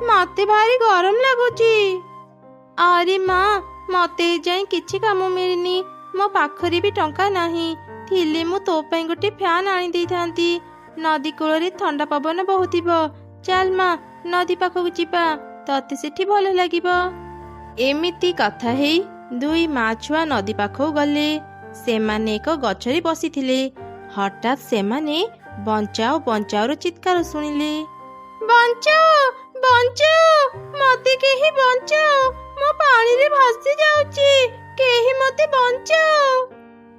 मते भारी गरम लगुची। अरे माँ मते जाई किछि काम मिलनी, मो पाखरी भी टंका नाही थिले मु तो पई गोटे फैन आनी देई थांती। नदी कूल ठंडा पवन बहुथिबो, चल माँ नदी पाखक जीवा, तते सेठी भल लागिबो। एमिति कथा हेई दुई माँ छुआ नदी पाखक गले। सेमाने एक गछरे बसिथिले। हठात सेमाने बंचाओ बंचाओ चित्कार शुणिले। बंचाओ बंचाओ, मते केही बंचाओ, मो पानी रे भासी जाउची, केही मते बंचाओ।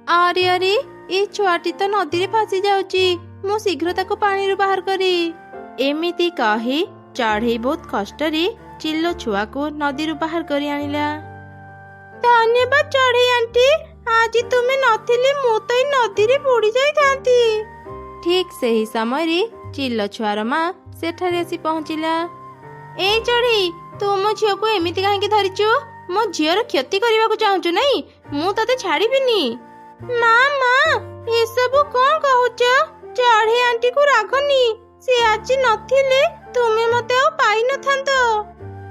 अरे अरे ए छुआटी तो नदी रे फासी जाउची, मो शीघ्र ताको पानी रू बाहर करी। एमिति कही चढ़ई बहुत कष्ट रे चिल्लो छुआ को नदी रू बाहर करी आनिला। धन्यवाद चढ़ई आंटी, आज तुमे नथिले मु तो नदी रे बुड़ी जाई थांती। ठीक सही समय रे चिल्लो छुआर माँ सेठारे आसी पहुँचिला। ए चढ़ई तू मो झील को एमिति काहे धरिचु? मो झीर क्षति करने को चाहूँ नहीं, मु तते छाड़ीबिनी। माँ माँ ये सब कौन कहूच? चढ़ई आंटी को रागनी, से आज नथिले तुमे मते आ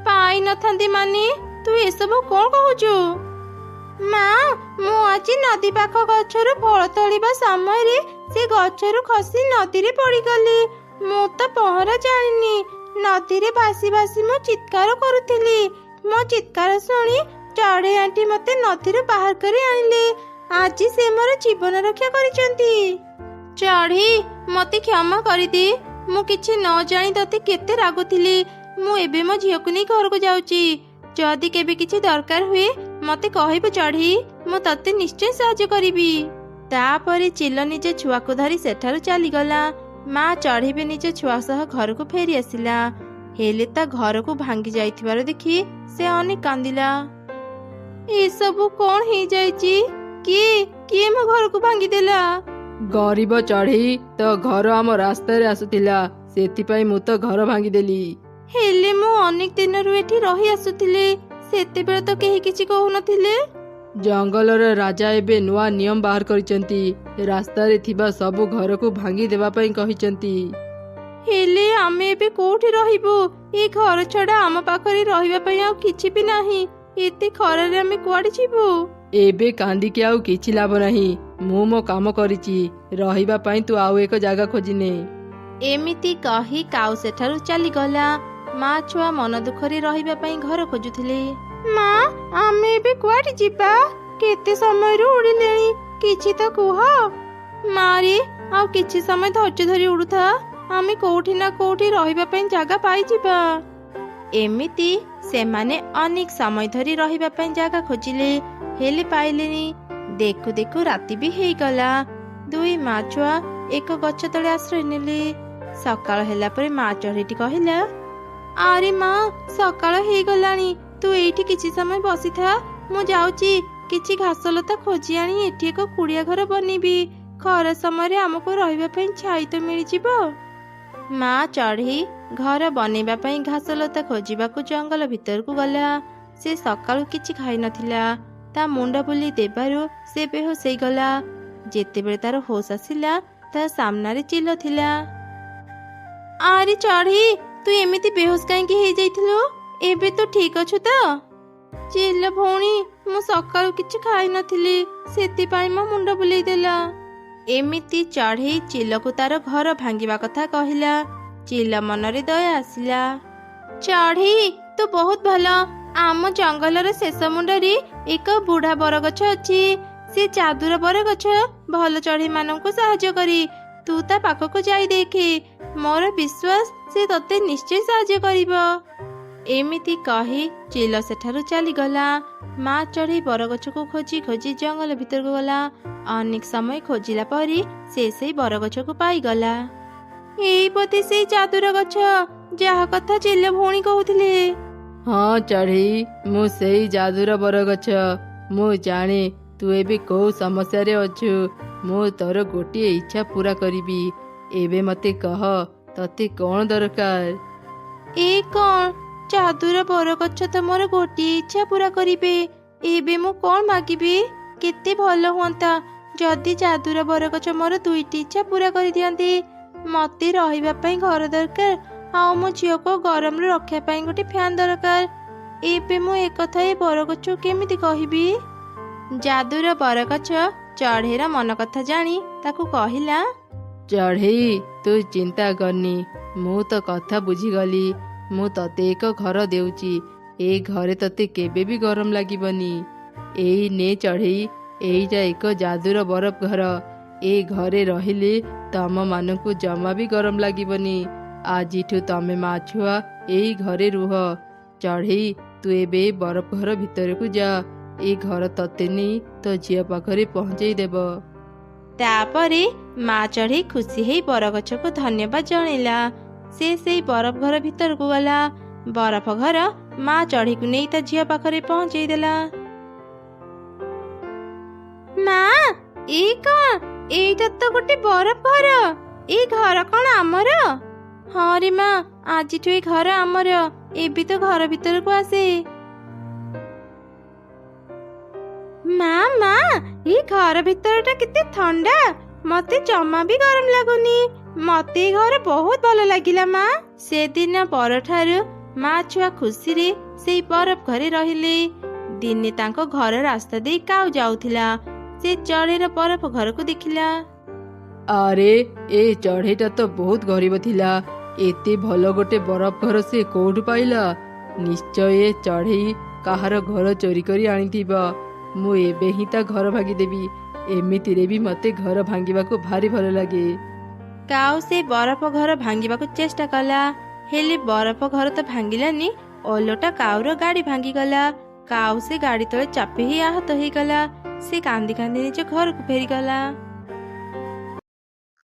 पाई नथांती माने तू ये सब कौन कहूचु? माँ मु आज नदी पाख गछरु फल तोड़िबा समय रे से गछरु खसी नदी रे पड़ी गली। मु तो पहरा जानिनी, नदी रे भासी भासी मु चित्कार करुथिली। मो चित्कार शुणी चढ़ई आंटी मते नदी रे बाहर करी आनिले। आज से मोर जीवन रक्षा करिसंती। चढ़ई मते क्षमा करि दे, मु किछि न जानि तते केते रागुथिली। मु एबे मो झियो को नै घर को जाउची, जदि केबे किछि दरकार हुए मते कहिबो चढ़ई, मु तते निश्चय सहायता करिबी। तापरे चिल्लो निजे छुआ को धरी सेठारु चली गला। माँ चढ़ई भी निजे छुआ सह घर को फेरी आसिला, हेले ता घर को भांगी जाइथिबार देखि से अनेक कांदिला। ए सब कोन हे जाइची? किए मो घर को भांगी देला? गरीब चढ़ई तो घर आम रास्ता रे आसुथिला, सेथिपाई मु तो घर भांगी देली। हेले मो अनेक दिन रु एठी रही आसुथिले, सेते बेले तो केही किछि कहू नथिले। जंगलर राजा एबे नुआ नियम बाहर करिसंती, रास्ता रे थिबा सब घर को भांगी देबा पई कहिसंती। हेले आमे एबे कोठी रहिबो? ए घर छडा आम पाखरी रहिबा पई आ किछि भी नाही। एते खरा रे आमे कुआडे छिबो? एबे कांदी के आउ किछि लाभ नाही, मु मो काम करिछि, रहिबा पई तू आउ एक जागा खोजिने। एमिति कही काउ सेठारु चली गला। माँ छुआ मन दुखरी रहिबा पई घर खोजुथिले। माँ आमे एबे कुआडे जिबा? केते समय रु उड़िलेनी, किछि तो कुह। मारी आ किछि समय धैर्य धरी उड़ुथा, आमे कोठी ना कोठी रहिबा पई जागा पाई जिबा। एमिति सेमाने अनेक समय धरी रहिबा पई जागा खोजिले, हेले पाइलेनी। देखु देखु राति भी हेई गला। दुई माँ छुआ एक गछ तले आश्रय नेले। सकाळ हेला परे माँ चढ़ईटी कहिला, अरे माँ सकाळ हेई गलानी, तू एठी किछि समय बसी था, मु जाउची किछि घास लता खोजी आनी एठी एक कुड़िया घर बनीबी। खरा समय रे हमको रहिबा पई छाई तो मिली जिवो। माँ चढ़ई घर बनेबा पई घास लता खोजिबा को जंगल भीतर को गला। से सकाळु किछि खाई नथिला, ता मुंड बुली देबारु से बेहोश होई गला। जेते बेले तार होश आसिला ता सामना रे चिल्लो थिला। अरे चढ़ई तू एमिति बेहोश काहेकि हेई जाइथिलो? एबे तो ठीक अछु तो? चिल्लो भौणी मु सकाळु किछि खाई नथिली, सेति पई मो मुंड बुलेई देला। एमिति चढ़ई चिल्लो को तार घर भांगिबा कथा कहिला। चिल्लो मनरे दया आसिला। चढ़ई तू बहुत भलो, आम जंगलर शेष मुंडरी एक बुढ़ा बरगछ अछि। से जादुर बरगछ भल चढ़ई माननकु सहायता करी। तू ता पाखकु जाई देखी, मोर विश्वास से तते निश्चय सहायता करिबो। एमिति कही चिल्लो सेठारु चली गला। माँ चढ़ई बरगछ को खोजी खोजी जंगल भीतर को गला। अनेक समय खोजिला परी से बरगछ को पाई गला। एई पति से जादुर गछ जहा कथा चिल्लो भौणी कहउथिले। हाँ चढ़ई मु सेई जादुर बरगछ। मु जाने तू एबे को समस्या रे अछु, मु तोर गोटिए इच्छा पूरा करिबी। एबे मते कह तते कौन दरकार? ए कौन जादुर बरगछ तो मोर गोटिए इच्छा पूरा करिबे। एबे मु कौन मागिबी? केते भलो हुंता जदि जादुर बरगछ मोर दुईटी इच्छा पूरा करि दियंती। मते रहिबा पई घर दरकार ଆଉ ମୋ ଝିଅକୁ ଗରମରୁ ରକ୍ଷା ପାଇଁ ଗୋଟେ ଫ୍ୟାନ୍ ଦରକାର। ଏବେ ମୁଁ ଏକଥା ଏ ବରଗଛ କେମିତି କହିବି? ଯାଦୁର ବରଗଛ ଚଢ଼େଇର ମନ କଥା ଜାଣି ତାକୁ କହିଲା, ଚଢ଼େଇ ତୁ ଚିନ୍ତା କରନି, ମୁଁ ତ କଥା ବୁଝିଗଲି। ମୁଁ ତତେ ଏକ ଘର ଦେଉଛି। ଏଇ ଘରେ ତତେ କେବେ ବି ଗରମ ଲାଗିବନି। ଏଇ ନେ ଚଢ଼େଇ, ଏଇଟା ଏକ ଯାଦୁର ବରଫ ଘର। ଏ ଘରେ ରହିଲେ ତମ ମାନଙ୍କୁ ଜମା ବି ଗରମ ଲାଗିବନି। ଆଜିଠୁ ତମେ ମା ଛୁଆ ଏଇ ଘରେ ରୁହ। ଚଢ଼େଇ ତୁ ଏବେ ବରଫ ଘର ଭିତରକୁ ଯା। ଏ ଘର ତତେ ନେଇ ତୋ ଝିଅ ପାଖରେ ପହଞ୍ଚେଇ ଦେବ। ତାପରେ ମା ଚଢ଼େଇ ଖୁସି ହେଇ ବରଗଛକୁ ଧନ୍ୟବାଦ ଜଣେଇଲା। ସେ ସେଇ ବରଫ ଘର ଭିତରକୁ ଗଲା। ବରଫ ଘର ମା ଚଢ଼େଇକୁ ନେଇ ତା ଝିଅ ପାଖରେ ପହଞ୍ଚେଇ ଦେଲା। ମା, ଏଇ କଣ? ଏଇଟା ତ ଗୋଟେ ବରଫ ଘର। ଏଇ ଘର କଣ ଆମର? ହଁ ରେ ମା, ଆଜିଠୁ ଏଇ ଘର ଆମର। ଏବେ ତ ଘର ଭିତରକୁ ଆସେ। ମା ମା, ଏଇ ଘର ଭିତରଟା କେତେ ଥଣ୍ଡା। ମତେ ଜମା ବି ଗରମ ଲାଗୁନି। ମତେ ଏଇ ଘର ବହୁତ ଭଲ ଲାଗିଲା ମା। ସେଦିନ ପରଠାରୁ ମା ଛୁଆ ଖୁସିରେ ସେଇ ବରଫ ଘରେ ରହିଲେ। ଦିନେ ତାଙ୍କ ଘର ରାସ୍ତା ଦେଇ କାଉ ଯାଉଥିଲା। ସେ ଚଢ଼େଇର ବରଫ ଘରକୁ ଦେଖିଲା। ଆରେ ଏ ଚଢ଼େଇଟା ତ ବହୁତ ଗରିବ ଥିଲା। ଏତେ ଭଲ ଗୋଟେ ବରଫ ଘର ସେ କୋଉଠୁ ପାଇଲା? ନିଶ୍ଚୟ ଏ ଚଢ଼େଇ କାହାର ଘର ଚୋରି କରି ଆଣିଥିବ। ମୁଁ ଏବେ ହିଁ ତା ଘର ଭାଙ୍ଗିଦେବି। ଏମିତିରେ ବି ମତେ ଘର ଭାଙ୍ଗିବାକୁ ଭାରି ଭଲ ଲାଗେ। କାଉ ସେ ବରଫ ଘର ଭାଙ୍ଗିବାକୁ ଚେଷ୍ଟା କଲା, ହେଲେ ବରଫ ଘର ତ ଭାଙ୍ଗିଲାନି, ଓଲଟା କାଉର ଗାଡ଼ି ଭାଙ୍ଗିଗଲା। କାଉ ସେ ଗାଡ଼ି ତଳେ ଚାପି ହେଇ ଆହତ ହେଇଗଲା। ସେ କାନ୍ଦି କାନ୍ଦି ନିଜ ଘରକୁ ଫେରିଗଲା।